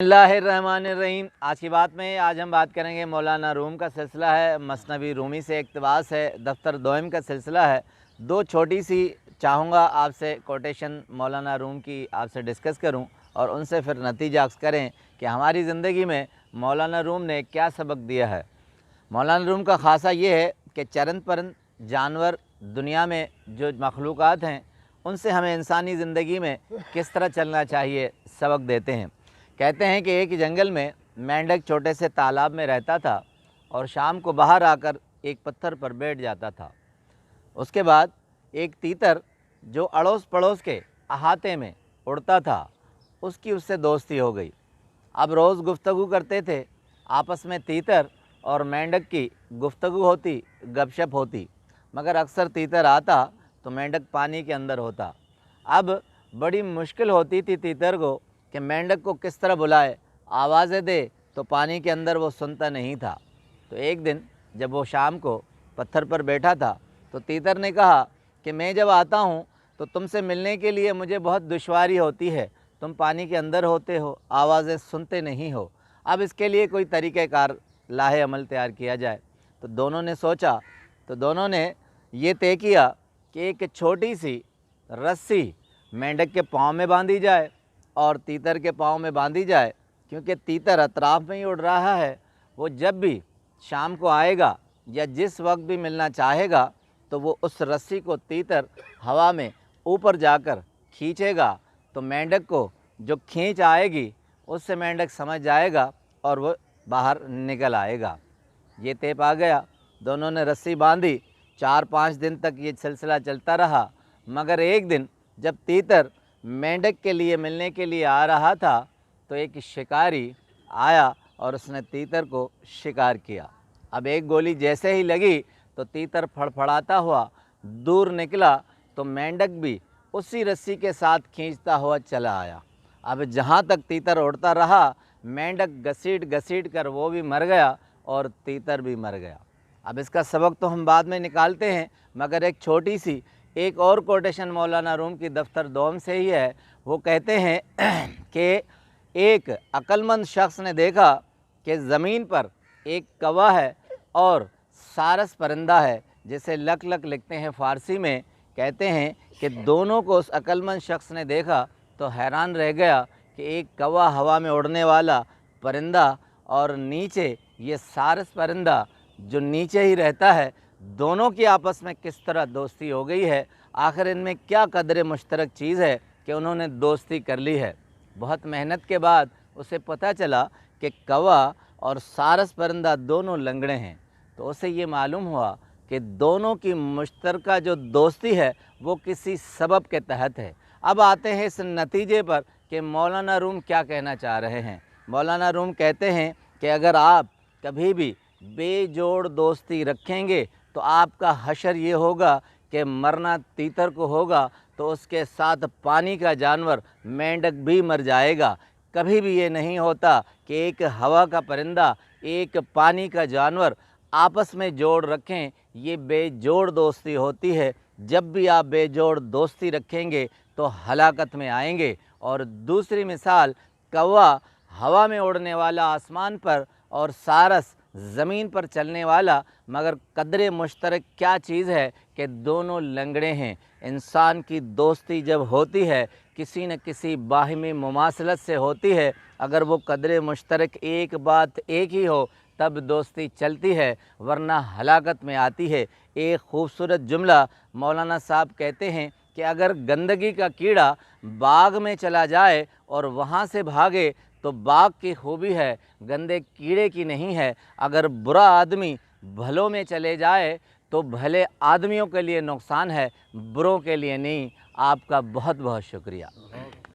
बिस्मिल्लाहिर्रहमानिर्रहीम। आज की बात में आज हम बात करेंगे मौलाना रूम का सिलसिला है, मसनवी रूमी से इक़्तिबास है, दफ्तर दोयम का सिलसिला है। दो छोटी सी चाहूँगा आपसे कोटेशन मौलाना रूम की आपसे डिस्कस करूँ और उनसे फिर नतीजा अक्स करें कि हमारी ज़िंदगी में मौलाना रूम ने क्या सबक दिया है। मौलाना रूम का ख़ासा ये है कि चरंद परंद जानवर दुनिया में जो मखलूक़ात हैं उनसे हमें इंसानी ज़िंदगी में किस तरह चलना चाहिए सबक देते हैं। कहते हैं कि एक जंगल में मेंढक छोटे से तालाब में रहता था और शाम को बाहर आकर एक पत्थर पर बैठ जाता था। उसके बाद एक तीतर जो अड़ोस पड़ोस के अहाते में उड़ता था उसकी उससे दोस्ती हो गई। अब रोज़ गुफ्तगू करते थे आपस में, तीतर और मेंढक की गुफ्तगू होती, गपशप होती, मगर अक्सर तीतर आता तो मेंढक पानी के अंदर होता। अब बड़ी मुश्किल होती थी तीतर को कि मेंढक को किस तरह बुलाए, आवाज़ें दे तो पानी के अंदर वो सुनता नहीं था। तो एक दिन जब वो शाम को पत्थर पर बैठा था तो तीतर ने कहा कि मैं जब आता हूँ तो तुमसे मिलने के लिए मुझे बहुत दुश्वारी होती है, तुम पानी के अंदर होते हो, आवाज़ें सुनते नहीं हो। अब इसके लिए कोई तरीक़ेकार लाहे अमल तैयार किया जाए। तो दोनों ने सोचा, तो दोनों ने ये तय किया कि एक छोटी सी रस्सी मेंढक के पाँव में बांधी जाए और तीतर के पाँव में बांधी जाए, क्योंकि तीतर अतराफ़ में ही उड़ रहा है। वो जब भी शाम को आएगा या जिस वक्त भी मिलना चाहेगा तो वो उस रस्सी को तीतर हवा में ऊपर जाकर खींचेगा, तो मेंढक को जो खींच आएगी उससे मेंढक समझ जाएगा और वो बाहर निकल आएगा। ये तय पा गया। दोनों ने रस्सी बांधी। 4-5 दिन तक ये सिलसिला चलता रहा, मगर एक दिन जब तीतर मेंढक के लिए मिलने के लिए आ रहा था तो एक शिकारी आया और उसने तीतर को शिकार किया। अब एक गोली जैसे ही लगी तो तीतर फड़फड़ाता हुआ दूर निकला, तो मेंढक भी उसी रस्सी के साथ खींचता हुआ चला आया। अब जहाँ तक तीतर उड़ता रहा, मेंढक घसीट घसीट कर वो भी मर गया और तीतर भी मर गया। अब इसका सबक तो हम बाद में निकालते हैं, मगर एक छोटी सी एक और कोटेशन मौलाना रूम की दफ्तर दोम से ही है। वो कहते हैं कि एक अक्लमंद शख्स ने देखा कि ज़मीन पर एक कौवा है और सारस परिंदा है, जिसे लक लक लिखते हैं फ़ारसी में। कहते हैं कि दोनों को उस अक्लमंद शख्स ने देखा तो हैरान रह गया कि एक कौवा हवा में उड़ने वाला परिंदा और नीचे ये सारस परिंदा जो नीचे ही रहता है, दोनों की आपस में किस तरह दोस्ती हो गई है। आखिर इनमें क्या कदर मुश्तरक चीज़ है कि उन्होंने दोस्ती कर ली है। बहुत मेहनत के बाद उसे पता चला कि कौवा और सारस परिंदा दोनों लंगड़े हैं। तो उसे ये मालूम हुआ कि दोनों की मुश्तरका जो दोस्ती है वो किसी सबब के तहत है। अब आते हैं इस नतीजे पर कि मौलाना रूम क्या कहना चाह रहे हैं। मौलाना रूम कहते हैं कि अगर आप कभी भी बेजोड़ दोस्ती रखेंगे तो आपका हशर ये होगा कि मरना तीतर को होगा तो उसके साथ पानी का जानवर मेंढक भी मर जाएगा। कभी भी ये नहीं होता कि एक हवा का परिंदा एक पानी का जानवर आपस में जोड़ रखें, ये बेजोड़ दोस्ती होती है। जब भी आप बेजोड़ दोस्ती रखेंगे तो हलाकत में आएंगे। और दूसरी मिसाल, कौवा हवा में उड़ने वाला आसमान पर और सारस ज़मीन पर चलने वाला, मगर कदर मुश्तरक क्या चीज़ है कि दोनों लंगड़े हैं। इंसान की दोस्ती जब होती है किसी न किसी बाहिमी मुमासलत से होती है। अगर वो कदर मुश्तरक एक बात एक ही हो तब दोस्ती चलती है, वरना हलाकत में आती है। एक ख़ूबसूरत जुमला मौलाना साहब कहते हैं कि अगर गंदगी का कीड़ा बाग में चला जाए और वहाँ से भागे तो बाग की खूबी है, गंदे कीड़े की नहीं है। अगर बुरा आदमी भलों में चले जाए तो भले आदमियों के लिए नुकसान है, बुरों के लिए नहीं। आपका बहुत बहुत शुक्रिया।